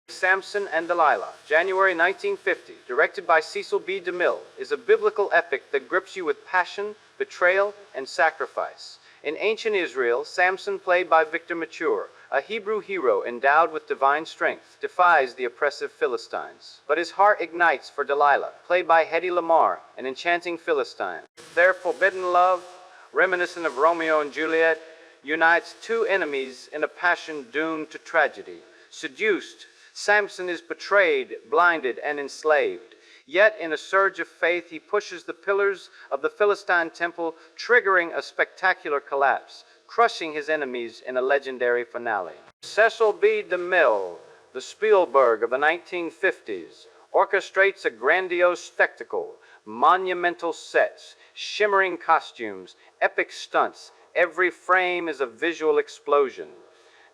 Samson and Delilah, January 1950, directed by Cecil B. DeMille, is a biblical epic that grips you with passion, betrayal, and sacrifice. In ancient Israel, Samson, played by Victor Mature, a Hebrew hero endowed with divine strength, defies the oppressive Philistines. But his heart ignites for Delilah, played by Hedy Lamarr, an enchanting Philistine. Their forbidden love, reminiscent of Romeo and Juliet, unites two enemies in a passion doomed to tragedy. Seduced, Samson is betrayed, blinded, and enslaved. Yet, in a surge of faith, he pushes the pillars of the Philistine temple, triggering a spectacular collapse, crushing his enemies in a legendary finale. Cecil B. DeMille, the Spielberg of the 1950s, orchestrates a grandiose spectacle, monumental sets, shimmering costumes, epic stunts. Every frame is a visual explosion.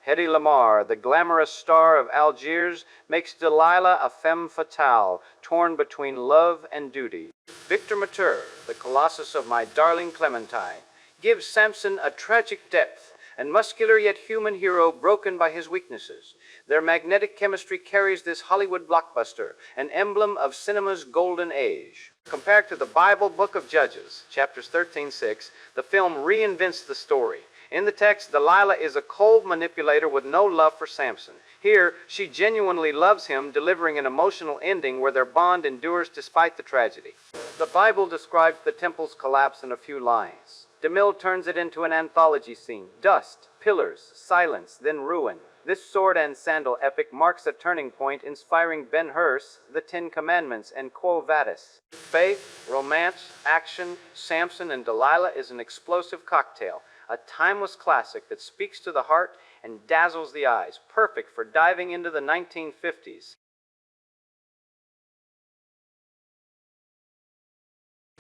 Hedy Lamarr, the glamorous star of Algiers, makes Delilah a femme fatale, torn between love and duty. Victor Mature, the colossus of My Darling Clementine, gives Samson a tragic depth, and muscular yet human hero broken by his weaknesses. Their magnetic chemistry carries this Hollywood blockbuster, an emblem of cinema's golden age. Compared to the Bible book of Judges, chapters 13:6, the film reinvents the story. In the text, Delilah is a cold manipulator with no love for Samson. Here, she genuinely loves him, delivering an emotional ending where their bond endures despite the tragedy. The Bible describes the temple's collapse in a few lines. DeMille turns it into an anthology scene. Dust, pillars, silence, then ruin. This sword and sandal epic marks a turning point, inspiring Ben-Hur's The Ten Commandments and Quo Vadis. Faith, romance, action, Samson and Delilah is an explosive cocktail, a timeless classic that speaks to the heart and dazzles the eyes, perfect for diving into the 1950s.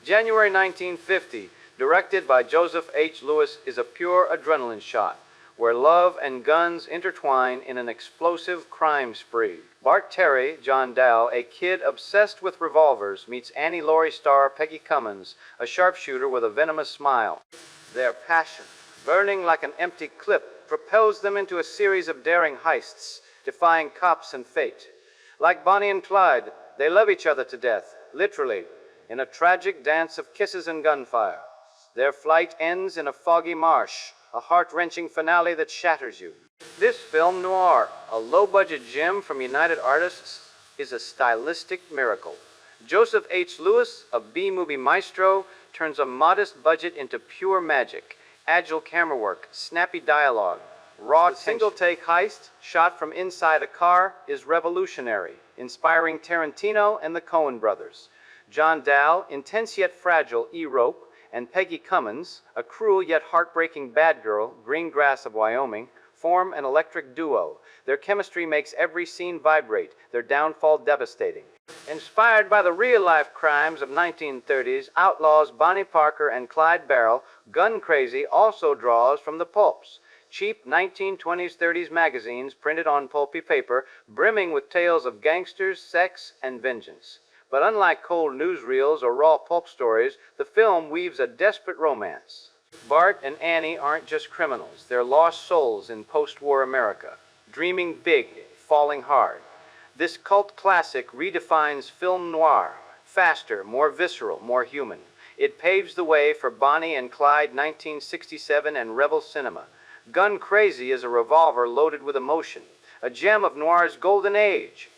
January 1950, directed by Joseph H. Lewis, is a pure adrenaline shot, where love and guns intertwine in an explosive crime spree. Bart Terry, John Dow, a kid obsessed with revolvers, meets Annie Laurie star Peggy Cummins, a sharpshooter with a venomous smile. Their passion, burning like an empty clip, propels them into a series of daring heists, defying cops and fate. Like Bonnie and Clyde, they love each other to death, literally, in a tragic dance of kisses and gunfire. Their flight ends in a foggy marsh, a heart-wrenching finale that shatters you. This film noir, a low-budget gem from United Artists, is a stylistic miracle. Joseph H. Lewis, a B-movie maestro, turns a modest budget into pure magic. Agile camera work, snappy dialogue, raw single-take heist shot from inside a car is revolutionary, inspiring Tarantino and the Coen brothers. John Dow, intense yet fragile E-Rope, and Peggy Cummins, a cruel yet heartbreaking bad girl, Greengrass of Wyoming, form an electric duo. Their chemistry makes every scene vibrate, their downfall devastating. Inspired by the real-life crimes of 1930s outlaws Bonnie Parker and Clyde Barrel, Gun Crazy also draws from the pulps. Cheap 1920s-30s magazines printed on pulpy paper, brimming with tales of gangsters, sex, and vengeance. But unlike cold newsreels or raw pulp stories, the film weaves a desperate romance. Bart and Annie aren't just criminals, they're lost souls in post-war America, dreaming big, falling hard. This cult classic redefines film noir, faster, more visceral, more human. It paves the way for Bonnie and Clyde 1967 and Rebel cinema. Gun Crazy is a revolver loaded with emotion, a gem of noir's golden age.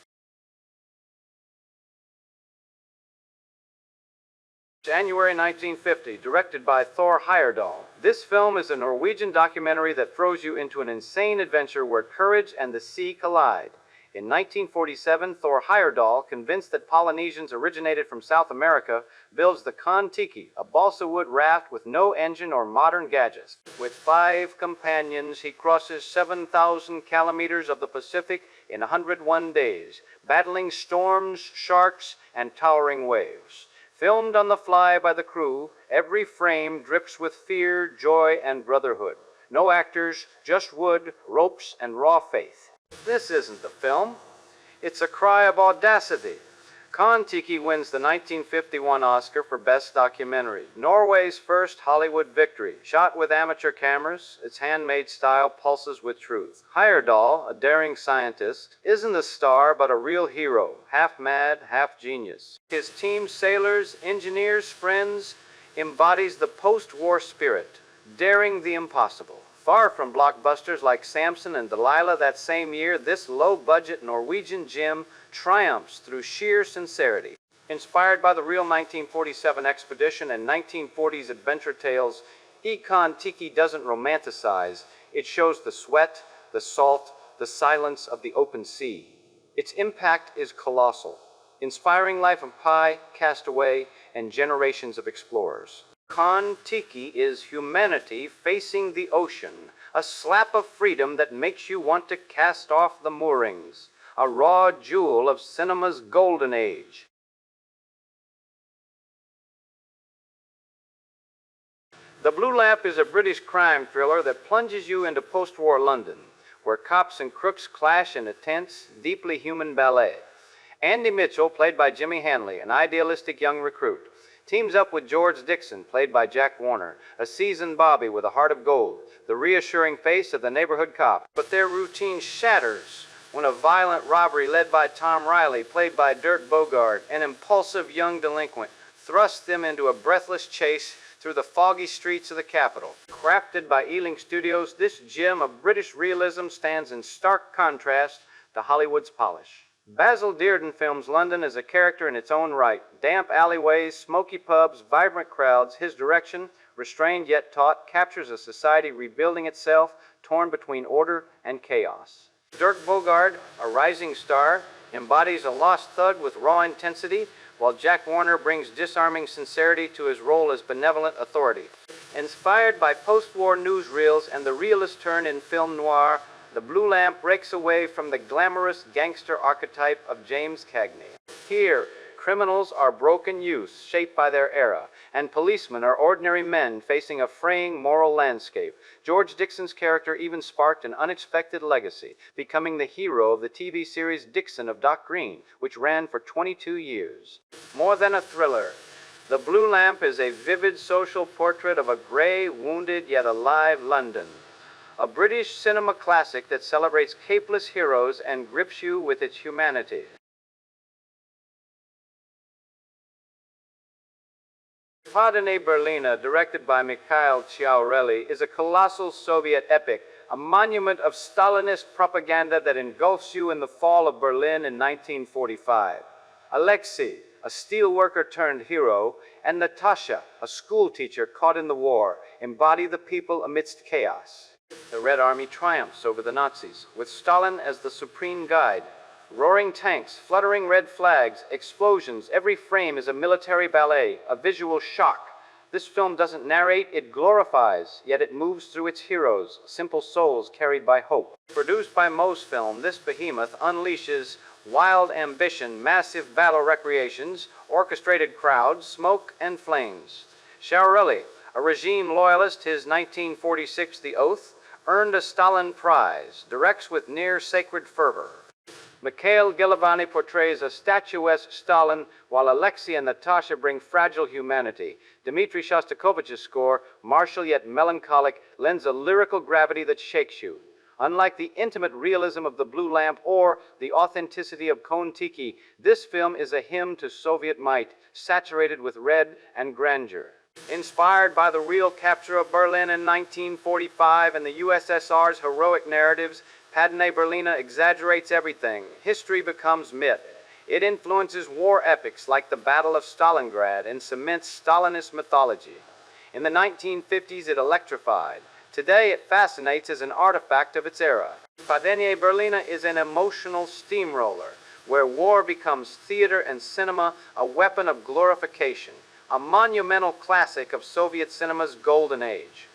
January 1950, directed by Thor Heyerdahl. This film is a Norwegian documentary that throws you into an insane adventure where courage and the sea collide. In 1947, Thor Heyerdahl, convinced that Polynesians originated from South America, builds the Kon-Tiki, a balsa wood raft with no engine or modern gadgets. With 5 companions, he crosses 7,000 kilometers of the Pacific in 101 days, battling storms, sharks, and towering waves. Filmed on the fly by the crew, every frame drips with fear, joy, and brotherhood. No actors, just wood, ropes, and raw faith. This isn't the film. It's a cry of audacity. Kon-Tiki wins the 1951 Oscar for Best Documentary. Norway's first Hollywood victory. Shot with amateur cameras, its handmade style pulses with truth. Heyerdahl, a daring scientist, isn't a star but a real hero, half mad, half genius. His team, sailors, engineers, friends, embodies the post-war spirit, daring the impossible. Far from blockbusters like Samson and Delilah that same year, this low-budget Norwegian gem triumphs through sheer sincerity. Inspired by the real 1947 expedition and 1940s adventure tales, Kon-Tiki doesn't romanticize. It shows the sweat, the salt, the silence of the open sea. Its impact is colossal, inspiring life of Pi, Castaway, and generations of explorers. Kon-Tiki is humanity facing the ocean, a slap of freedom that makes you want to cast off the moorings, a raw jewel of cinema's golden age. The Blue Lamp is a British crime thriller that plunges you into post-war London, where cops and crooks clash in a tense, deeply human ballet. Andy Mitchell, played by Jimmy Hanley, an idealistic young recruit, teams up with George Dixon, played by Jack Warner, a seasoned Bobby with a heart of gold, the reassuring face of the neighborhood cop. But their routine shatters when a violent robbery led by Tom Riley, played by Dirk Bogarde, an impulsive young delinquent, thrusts them into a breathless chase through the foggy streets of the capital. Crafted by Ealing Studios, this gem of British realism stands in stark contrast to Hollywood's polish. Basil Dearden films London as a character in its own right. Damp alleyways, smoky pubs, vibrant crowds. His direction, restrained yet taut, captures a society rebuilding itself, torn between order and chaos. Dirk Bogarde, a rising star, embodies a lost thug with raw intensity, while Jack Warner brings disarming sincerity to his role as benevolent authority. Inspired by post-war newsreels and the realist turn in film noir, The Blue Lamp breaks away from the glamorous gangster archetype of James Cagney. Here, criminals are broken youths shaped by their era, and policemen are ordinary men facing a fraying moral landscape. George Dixon's character even sparked an unexpected legacy, becoming the hero of the TV series Dixon of Doc Green, which ran for 22 years. More than a thriller, The Blue Lamp is a vivid social portrait of a gray, wounded, yet alive London. A British cinema classic that celebrates capeless heroes and grips you with its humanity. Padenie Berlina, directed by Mikhail Chiaurelli, is a colossal Soviet epic, a monument of Stalinist propaganda that engulfs you in the fall of Berlin in 1945. Alexei, a steelworker turned hero, and Natasha, a schoolteacher caught in the war, embody the people amidst chaos. The Red Army triumphs over the Nazis, with Stalin as the supreme guide. Roaring tanks, fluttering red flags, explosions, every frame is a military ballet, a visual shock. This film doesn't narrate, it glorifies, yet it moves through its heroes, simple souls carried by hope. Produced by Mosfilm, this behemoth unleashes wild ambition, massive battle recreations, orchestrated crowds, smoke and flames. Chiaurelli, a regime loyalist, his 1946 The Oath, earned a Stalin Prize, directs with near-sacred fervor. Mikhail Gilavani portrays a statuesque Stalin, while Alexei and Natasha bring fragile humanity. Dmitri Shostakovich's score, martial yet melancholic, lends a lyrical gravity that shakes you. Unlike the intimate realism of The Blue Lamp or the authenticity of Kon-Tiki, this film is a hymn to Soviet might, saturated with red and grandeur. Inspired by the real capture of Berlin in 1945 and the USSR's heroic narratives, Padenie Berlina exaggerates everything. History becomes myth. It influences war epics like the Battle of Stalingrad and cements Stalinist mythology. In the 1950s, it electrified. Today, it fascinates as an artifact of its era. Padenie Berlina is an emotional steamroller, where war becomes theater and cinema a weapon of glorification. A monumental classic of Soviet cinema's golden age.